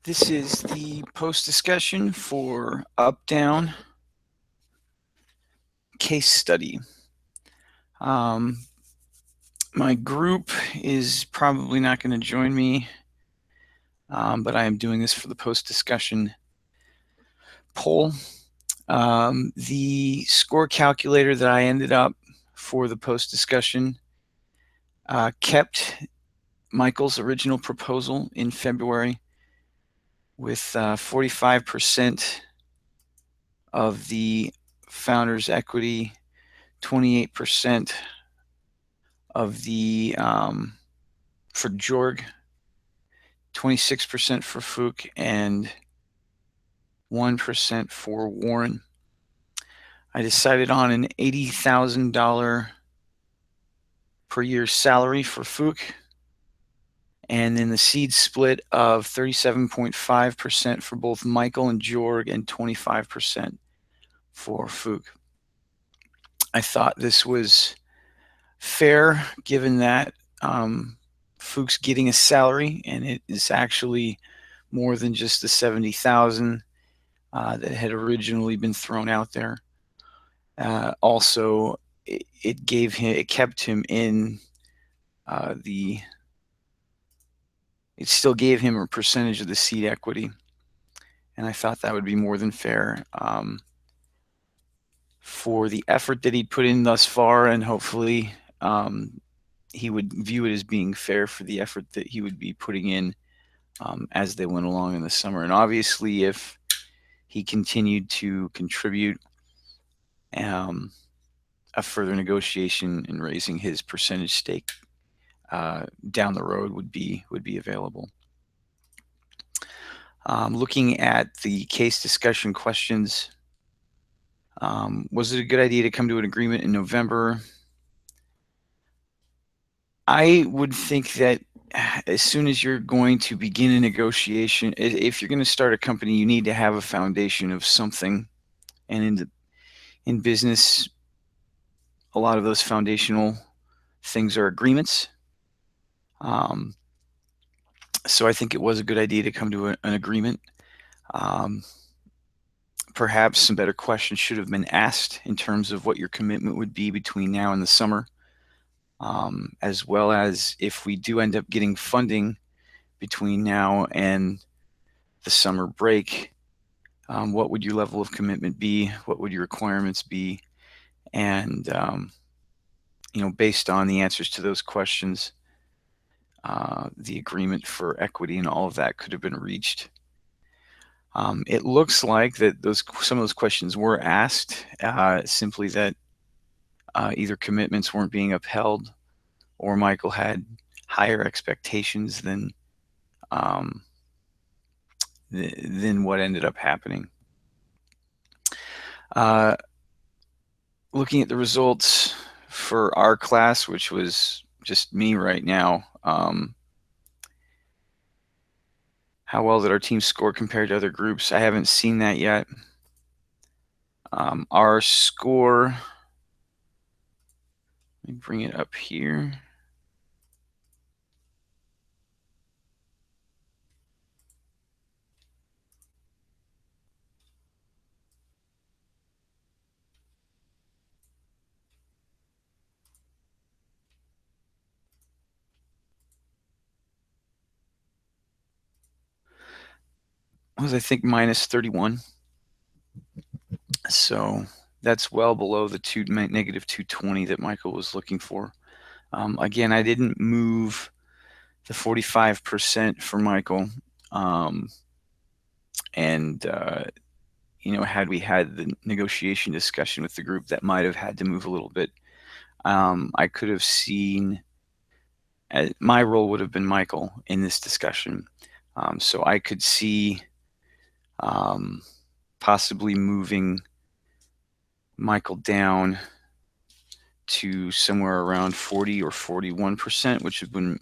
This is the post discussion for UpDown case study. My group is probably not going to join me, but I am doing this for the post discussion poll. The score calculator that I ended up for the post discussion kept Michael's original proposal in February with 45% of the founder's equity, 28% of the for Jorg, 26% for Fook, and 1% for Warren. I decided on an $80,000 per year salary for Fook, and then the seed split of 37.5% for both Michael and Jorg and 25% for Fook. I thought this was fair given that Fook's getting a salary, and it is actually more than just the 70,000 that had originally been thrown out there. Also, it kept him in it still gave him a percentage of the seed equity, and I thought that would be more than fair for the effort that he'd put in thus far, and hopefully he would view it as being fair for the effort that he would be putting in as they went along in the summer. And obviously, if he continued to contribute, a further negotiation in raising his percentage stake down the road would be available. Looking at the case discussion questions, was it a good idea to come to an agreement in November? I would think that as soon as you're going to begin a negotiation, if you're going to start a company, you need to have a foundation of something. And in business, a lot of those foundational things are agreements. So I think it was a good idea to come to an agreement. Perhaps some better questions should have been asked in terms of what your commitment would be between now and the summer, as well as if we do end up getting funding between now and the summer break, what would your level of commitment be? What would your requirements be? And based on the answers to those questions, the agreement for equity and all of that could have been reached. It looks like that some of those questions were asked, simply that either commitments weren't being upheld, or Michael had higher expectations than what ended up happening. Looking at the results for our class, which was just me right now, how well did our team score compared to other groups? I haven't seen that yet. Our score, let me bring it up here. Was, I think, minus 31. So that's well below the negative 220 that Michael was looking for. Again, I didn't move the 45% for Michael. And had we had the negotiation discussion with the group, that might have had to move a little bit. I could have seen, my role would have been Michael in this discussion. So I could see possibly moving Michael down to somewhere around 40 or 41%, which would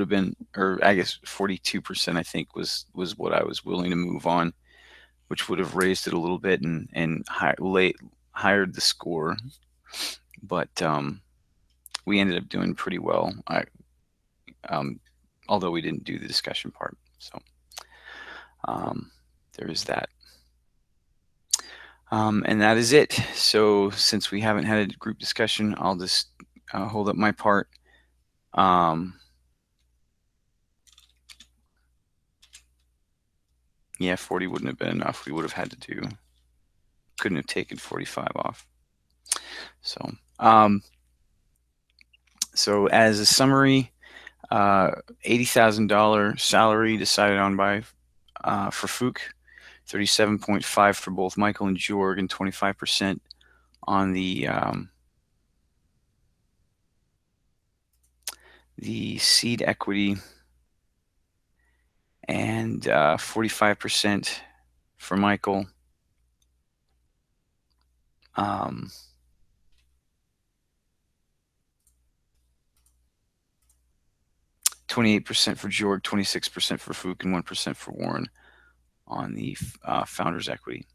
have been, or I guess 42%, I think was what I was willing to move on, which would have raised it a little bit and highered the score. But we ended up doing pretty well. Although we didn't do the discussion part. So There is that. And that is it. So since we haven't had a group discussion, I'll just hold up my part. Yeah, 40 wouldn't have been enough. We would have had to do, couldn't have taken 45 off. So as a summary, $80,000 salary decided on by for Fook, 37.5 for both Michael and Jorg, and 25% on the seed equity, and 45% for Michael. 28% for Jorg, 26% for Fook, and 1% for Warren on the founder's equity.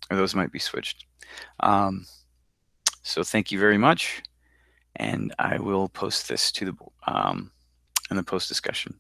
Or those might be switched. So thank you very much, and I will post this to the in the post discussion.